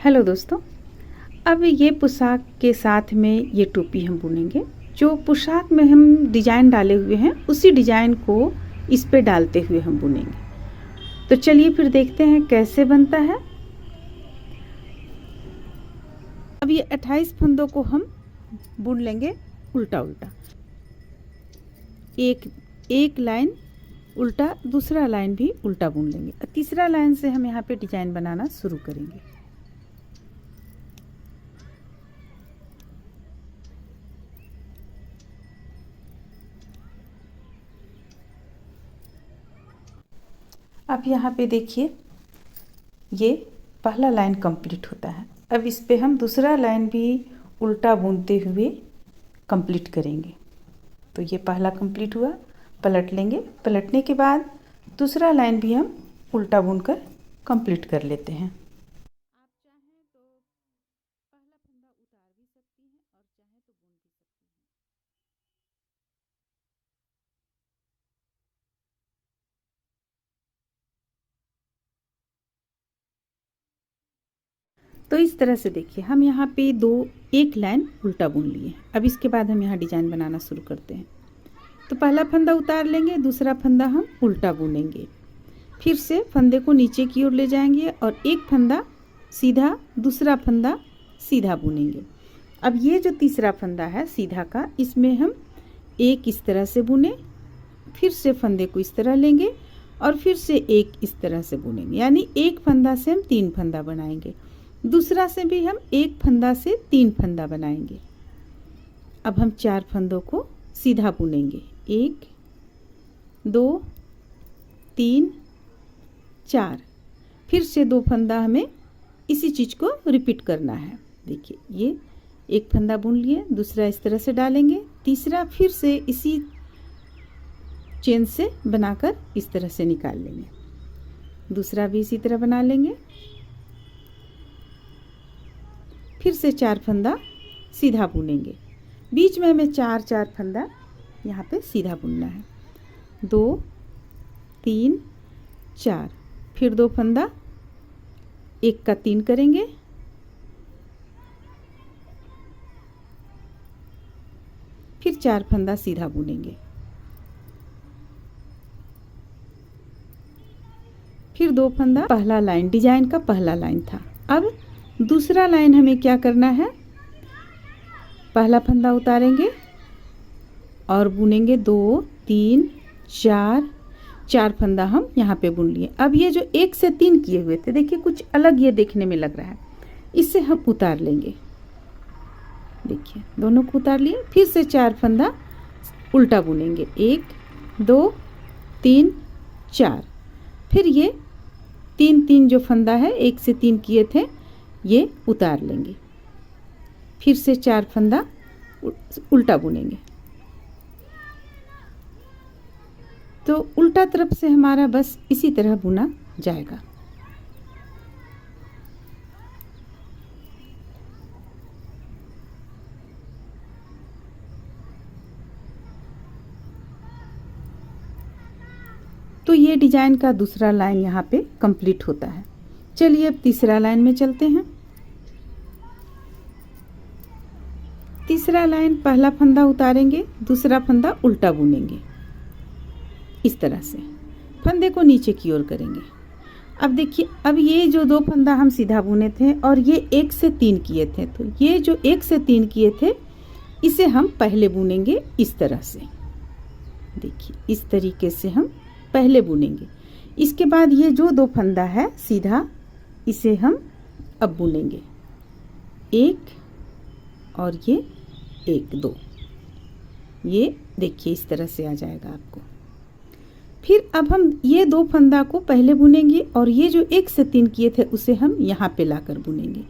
Hello दोस्तों, अब ये पोशाक के साथ में ये टोपी हम बुनेंगे। जो पोशाक में हम डिजाइन डाले हुए हैं उसी डिजाइन को इस पे डालते हुए हम बुनेंगे। तो चलिए फिर देखते हैं कैसे बनता है। अब ये 28 फंदों को हम बुन लेंगे उल्टा उल्टा, एक लाइन उल्टा, दूसरा लाइन भी उल्टा बुन लेंगे। तीसरा लाइन से हम यहाँ पे डिजाइन बनाना शुरू करेंगे। अब यहाँ पे देखिए ये पहला लाइन कंप्लीट होता है। अब इस पे हम दूसरा लाइन भी उल्टा बुनते हुए कंप्लीट करेंगे। तो ये पहला कंप्लीट हुआ, पलट लेंगे। पलटने के बाद दूसरा लाइन भी हम उल्टा बुनकर कंप्लीट कर लेते हैं। आप चाहें तो पहला फंदा उतार भी सकती हैं और चाहें तो बुन भी सकती हैं। तो इस तरह से देखिए हम यहाँ पे एक लाइन उल्टा बुन लिए। अब इसके बाद हम यहाँ डिजाइन बनाना शुरू करते हैं। तो पहला फंदा उतार लेंगे, दूसरा फंदा हम उल्टा बुनेंगे, फिर से फंदे को नीचे की ओर ले जाएंगे और एक फंदा सीधा, दूसरा फंदा सीधा बुनेंगे। अब ये जो तीसरा फंदा है सीधा का, इसमें हम एक इस तरह से बुने, फिर से फंदे को इस तरह लेंगे और फिर से एक इस तरह से बुनेंगे। यानी एक फंदा से हम 3 फंदा बनाएंगे, दूसरा से भी हम एक फंदा से 3 फंदा बनाएंगे। अब हम 4 फंदों को सीधा बुनेंगे, 1 2 3 4। फिर से 2 फंदा हमें इसी चीज़ को रिपीट करना है। देखिए ये एक फंदा बुन लिए, दूसरा इस तरह से डालेंगे, तीसरा फिर से इसी चेन से बनाकर इस तरह से निकाल लेंगे, दूसरा भी इसी तरह बना लेंगे, फिर से 4 फंदा सीधा बुनेंगे। बीच में हमें 4 फंदा यहाँ पे सीधा बुनना है, 2 3 4। फिर 2 फंदा, एक का 3 करेंगे, फिर 4 फंदा सीधा बुनेंगे, फिर 2 फंदा। पहला लाइन डिजाइन का पहला लाइन था। अब दूसरा लाइन हमें क्या करना है, पहला फंदा उतारेंगे और बुनेंगे 2 3 4 फंदा हम यहाँ पे बुन लिए। अब ये जो 1 से 3 किए हुए थे, देखिए कुछ अलग ये देखने में लग रहा है, इससे हम उतार लेंगे। देखिए दोनों को उतार लिए, फिर से 4 फंदा उल्टा बुनेंगे, 1 2 3 4। फिर ये 3 जो फंदा है 1 से 3 किए थे ये उतार लेंगे, फिर से 4 फंदा उल्टा बुनेंगे। तो उल्टा तरफ से हमारा बस इसी तरह बुना जाएगा। तो ये डिजाइन का दूसरा लाइन यहाँ पे कंप्लीट होता है। चलिए अब तीसरा लाइन में चलते हैं। तीसरा लाइन पहला फंदा उतारेंगे, दूसरा फंदा उल्टा बुनेंगे, इस तरह से फंदे को नीचे की ओर करेंगे। अब देखिए अब ये जो 2 फंदा हम सीधा बुने थे और ये 1 से 3 किए थे, तो ये जो 1 से 3 किए थे इसे हम पहले बुनेंगे इस तरह से। देखिए इस तरीके से हम पहले बुनेंगे। इसके बाद ये जो 2 फंदा है सीधा, इसे हम अब बुनेंगे, 1 और ये 1 2। ये देखिए इस तरह से आ जाएगा आपको। फिर अब हम ये 2 फंदा को पहले बुनेंगे और ये जो 1 से 3 किए थे उसे हम यहाँ पे लाकर बुनेंगे।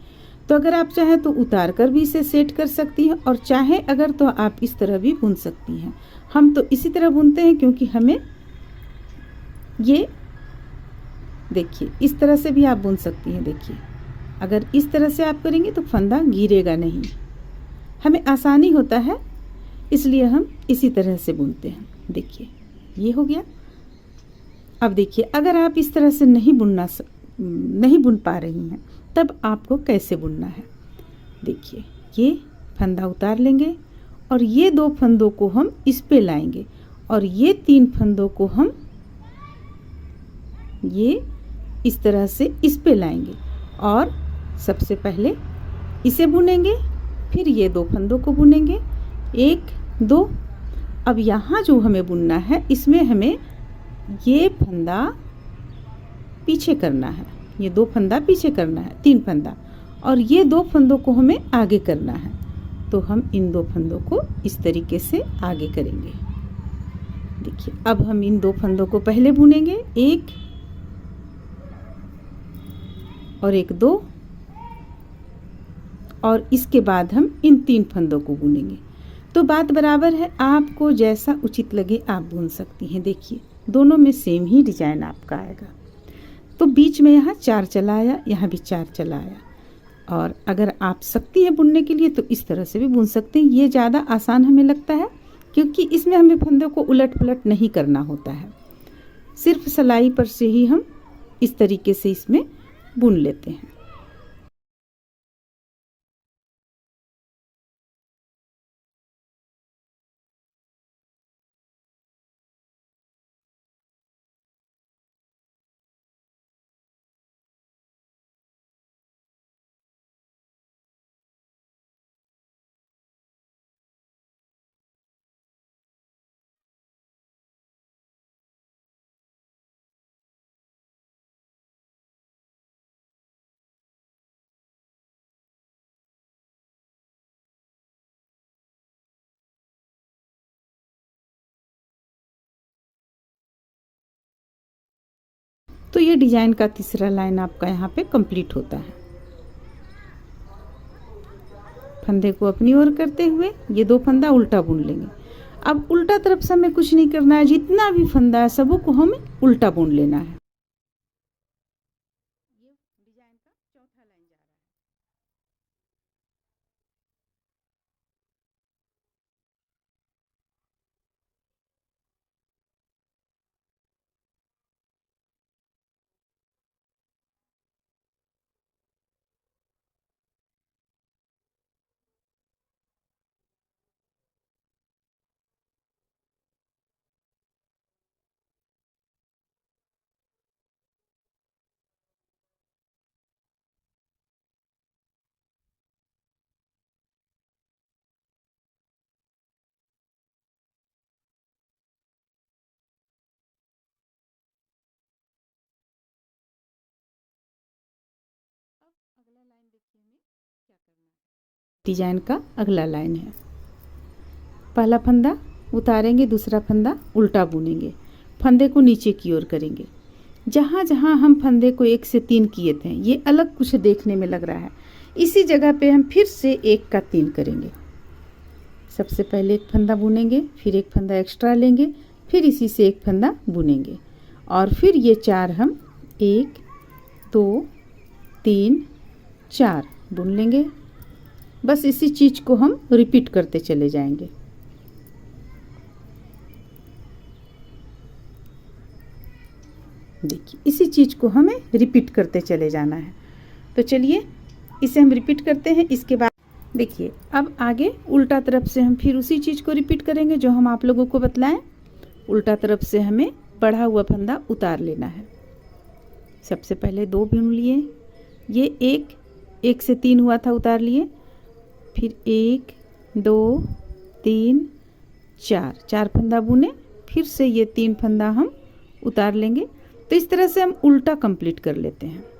तो अगर आप चाहें तो उतार कर भी इसे सेट कर सकती हैं और चाहें अगर तो आप इस तरह भी बुन सकती हैं। हम तो इसी तरह बुनते हैं क्योंकि हमें ये देखिए इस तरह से भी आप बुन सकती हैं। देखिए अगर इस तरह से आप करेंगे तो फंदा गिरेगा नहीं, हमें आसानी होता है, इसलिए हम इसी तरह से बुनते हैं। देखिए ये हो गया। अब देखिए अगर आप इस तरह से नहीं बुन पा रही हैं तब आपको कैसे बुनना है। देखिए, ये फंदा उतार लेंगे और ये 2 फंदों को हम इस पे लाएंगे और ये 3 फंदों को हम ये इस तरह से इस पे लाएंगे और सबसे पहले इसे बुनेंगे, फिर ये 2 फंदों को बुनेंगे, 1 2। अब यहाँ जो हमें बुनना है, इसमें हमें ये फंदा पीछे करना है, ये 2 फंदा पीछे करना है, 3 फंदा, और ये 2 फंदों को हमें आगे करना है। तो हम इन 2 फंदों को इस तरीके से आगे करेंगे। देखिए, अब हम इन 2 फंदों को पहले बुनेंगे, 1 और 1 2, और इसके बाद हम इन 3 फंदों को बुनेंगे। तो बात बराबर है, आपको जैसा उचित लगे आप बुन सकती हैं। देखिए, दोनों में सेम ही डिजाइन आपका आएगा। तो बीच में यहाँ 4 चला आया, यहाँ भी 4 चला आया। और अगर आप सकती हैं बुनने के लिए तो इस तरह से भी बुन सकते हैं। ये ज़्यादा आसान हमें लगता है क्योंकि इसमें हमें फंदों को उलट पुलट नहीं करना होता है, सिर्फ सिलाई पर से ही हम इस तरीके से इसमें बुन लेते हैं। तो ये डिजाइन का तीसरा लाइन आपका यहाँ पे कंप्लीट होता है। फंदे को अपनी ओर करते हुए ये 2 फंदा उल्टा बुन लेंगे। अब उल्टा तरफ से हमें कुछ नहीं करना है, जितना भी फंदा है सबों को हमें उल्टा बुन लेना है। ये डिजाइन का चौथा लाइन जा रहा है। अगला लाइन देखिए हमें क्या करना है। डिजाइन का अगला लाइन है, पहला फंदा उतारेंगे, दूसरा फंदा उल्टा बुनेंगे, फंदे को नीचे की ओर करेंगे। जहाँ जहाँ हम फंदे को 1 से 3 किए थे, ये अलग कुछ देखने में लग रहा है, इसी जगह पे हम फिर से 1 का 3 करेंगे। सबसे पहले 1 फंदा बुनेंगे, फिर 1 फंदा एक्स्ट्रा लेंगे, फिर इसी से 1 फंदा बुनेंगे और फिर ये 4 हम 1 2 3 4 बुन लेंगे। बस इसी चीज़ को हम रिपीट करते चले जाएंगे। देखिए, इसी चीज़ को हमें रिपीट करते चले जाना है। तो चलिए इसे हम रिपीट करते हैं। इसके बाद देखिए, अब आगे उल्टा तरफ से हम फिर उसी चीज़ को रिपीट करेंगे जो हम आप लोगों को बतलाएं। उल्टा तरफ से हमें बढ़ा हुआ फंदा उतार लेना है। सबसे पहले 2 बुन लिए, ये 1 से 3 हुआ था, उतार लिए, फिर 1 2 3 4 फंदा बुने, फिर से ये 3 फंदा हम उतार लेंगे। तो इस तरह से हम उल्टा कंप्लीट कर लेते हैं।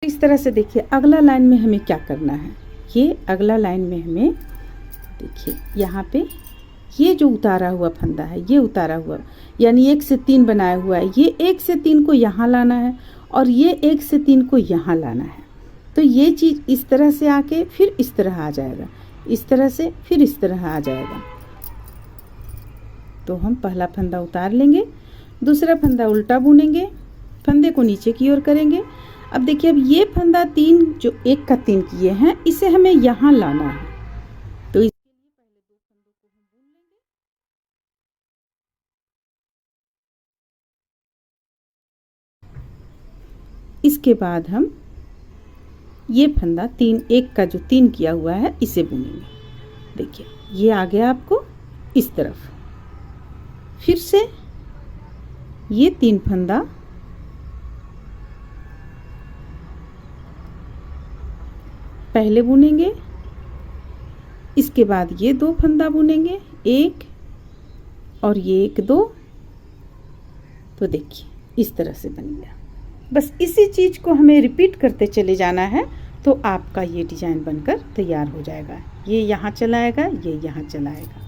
इस तरह से देखिए, अगला लाइन में हमें क्या करना है। ये अगला लाइन में हमें देखिए, यहाँ पे ये जो उतारा हुआ फंदा है, ये उतारा हुआ यानी 1 से 3 बनाया हुआ है, ये 1 से 3 को यहाँ लाना है और ये 1 से 3 को यहाँ लाना है। तो ये चीज़ इस तरह से आके फिर इस तरह आ जाएगा, इस तरह से फिर इस तरह आ जाएगा। तो हम पहला फंदा उतार लेंगे, दूसरा फंदा उल्टा बुनेंगे, फंदे को नीचे की ओर करेंगे। अब देखिए, अब ये फंदा 3 जो 1 का 3 किए हैं, इसे हमें यहाँ लाना है। तो इसके लिए पहले 2 फंदों को हम बुन लेंगे। इसके बाद हम ये फंदा 3 1 का जो 3 किया हुआ है इसे बुनेंगे। देखिए, ये आ गया आपको इस तरफ। फिर से ये 3 फंदा पहले बुनेंगे, इसके बाद ये 2 फंदा बुनेंगे, 1 और ये 1 2। तो देखिए, इस तरह से बन गया। बस इसी चीज़ को हमें रिपीट करते चले जाना है, तो आपका ये डिज़ाइन बनकर तैयार हो जाएगा। ये यहाँ चला आएगा, ये यहाँ चला आएगा।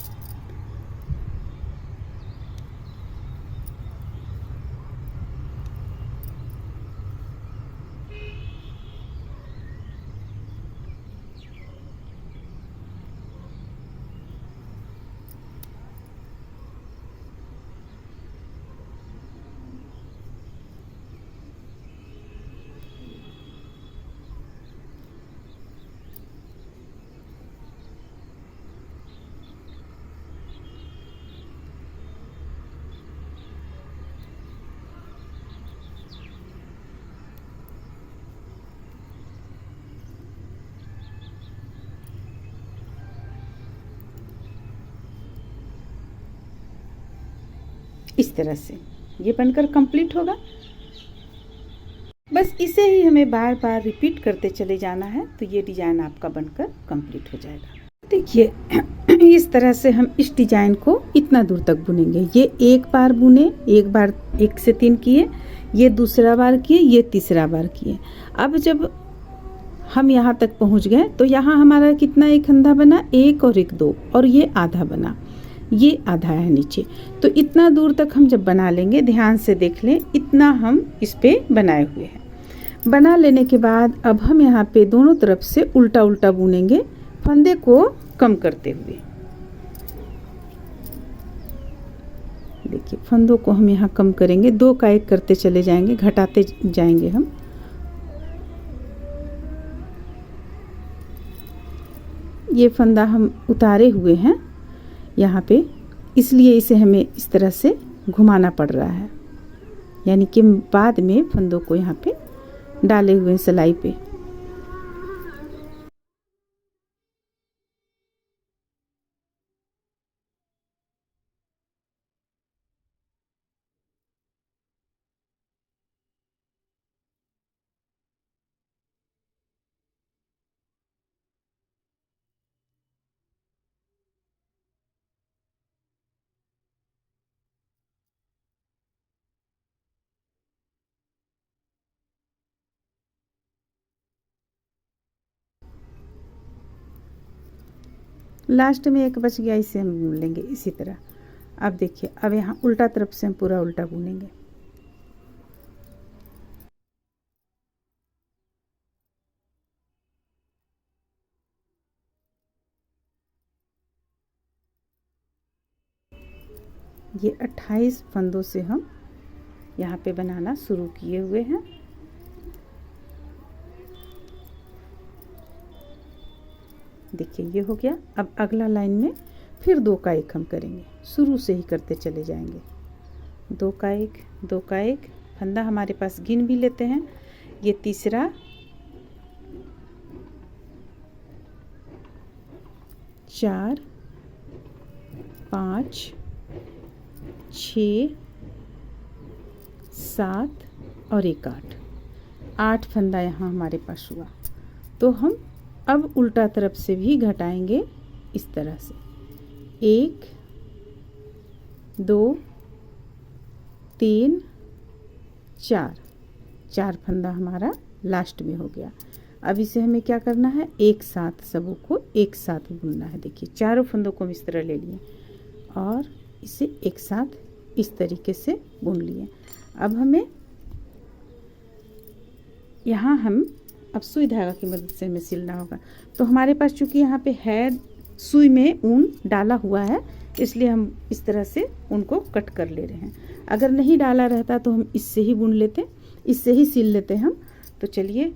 इस तरह से ये बनकर कंप्लीट होगा। बस इसे ही हमें बार बार रिपीट करते चले जाना है, तो ये डिज़ाइन आपका बनकर कंप्लीट हो जाएगा। देखिए, इस तरह से हम इस डिज़ाइन को इतना दूर तक बुनेंगे। ये एक बार बुने, एक बार 1 से 3 किए, ये दूसरा बार किए, ये तीसरा बार किए। अब जब हम यहाँ तक पहुँच गए, तो यहाँ हमारा कितना एक फंदा बना, 1 और 1 2, और ये आधा बना, ये आधा है नीचे। तो इतना दूर तक हम जब बना लेंगे, ध्यान से देख लें, इतना हम इस पे बनाए हुए हैं। बना लेने के बाद अब हम यहाँ पे दोनों तरफ से उल्टा उल्टा बुनेंगे, फंदे को कम करते हुए। देखिए, फंदों को हम यहाँ कम करेंगे, 2 का 1 करते चले जाएंगे, घटाते जाएंगे हम। ये फंदा हम उतारे हुए हैं यहाँ पे, इसलिए इसे हमें इस तरह से घुमाना पड़ रहा है, यानी कि बाद में फंदों को यहाँ पे डाले हुए सिलाई पे। लास्ट में एक बच गया, इसे हम बुन लेंगे इसी तरह। अब देखिए, अब यहाँ उल्टा तरफ से हम पूरा उल्टा बुनेंगे। ये 28 फंदों से हम यहाँ पे बनाना शुरू किए हुए हैं। देखिए, ये हो गया। अब अगला लाइन में फिर 2 का 1 हम करेंगे, शुरू से ही करते चले जाएंगे। 2 का 1, 2 का 1 फंदा हमारे पास गिन भी लेते हैं। ये तीसरा, 4 5 6 7 और 1 8 फंदा यहाँ हमारे पास हुआ। तो हम अब उल्टा तरफ से भी घटाएंगे इस तरह से, 1 2 3 4 फंदा हमारा लास्ट में हो गया। अब इसे हमें क्या करना है, एक साथ सबों को एक साथ बुनना है। देखिए, चारों फंदों को हम इस तरह ले लिए और इसे एक साथ इस तरीके से बुन लिए। अब हमें यहाँ हम अब सुई धागा की मदद से हमें सिलना होगा। तो हमारे पास चूँकि यहाँ पे है, सुई में ऊन डाला हुआ है, इसलिए हम इस तरह से ऊन को कट कर ले रहे हैं। अगर नहीं डाला रहता तो हम इससे ही बुन लेते, इससे ही सिल लेते हम। तो चलिए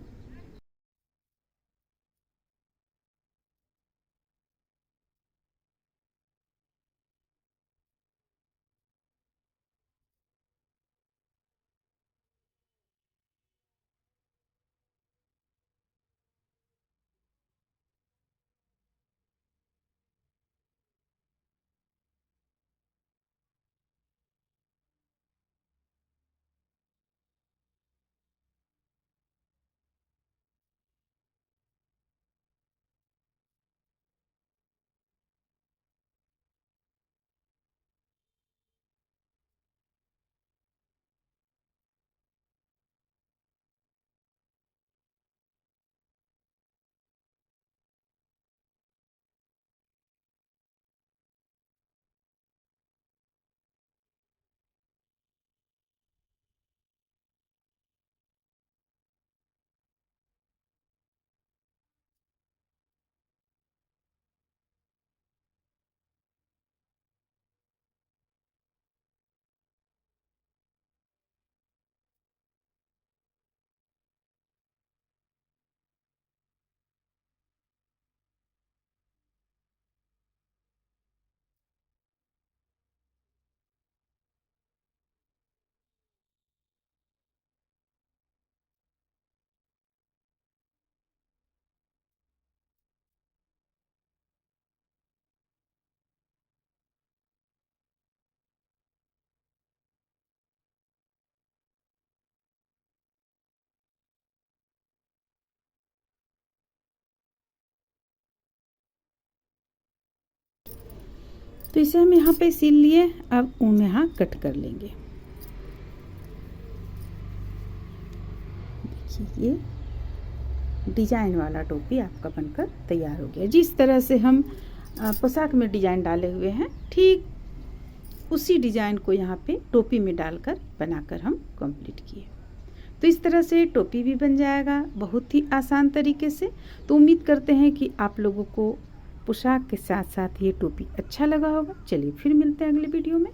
तो इसे हम यहाँ पे सिल लिए। अब ऊन यहाँ कट कर लेंगे। देखिए ये डिजाइन वाला टोपी आपका बनकर तैयार हो गया। जिस तरह से हम पोशाक में डिजाइन डाले हुए हैं, ठीक उसी डिजाइन को यहाँ पे टोपी में डालकर बनाकर हम कंप्लीट किए। तो इस तरह से टोपी भी बन जाएगा बहुत ही आसान तरीके से। तो उम्मीद करते हैं कि आप लोगों को पोशाक के साथ साथ ये टोपी अच्छा लगा होगा। चलिए फिर मिलते हैं अगले वीडियो में।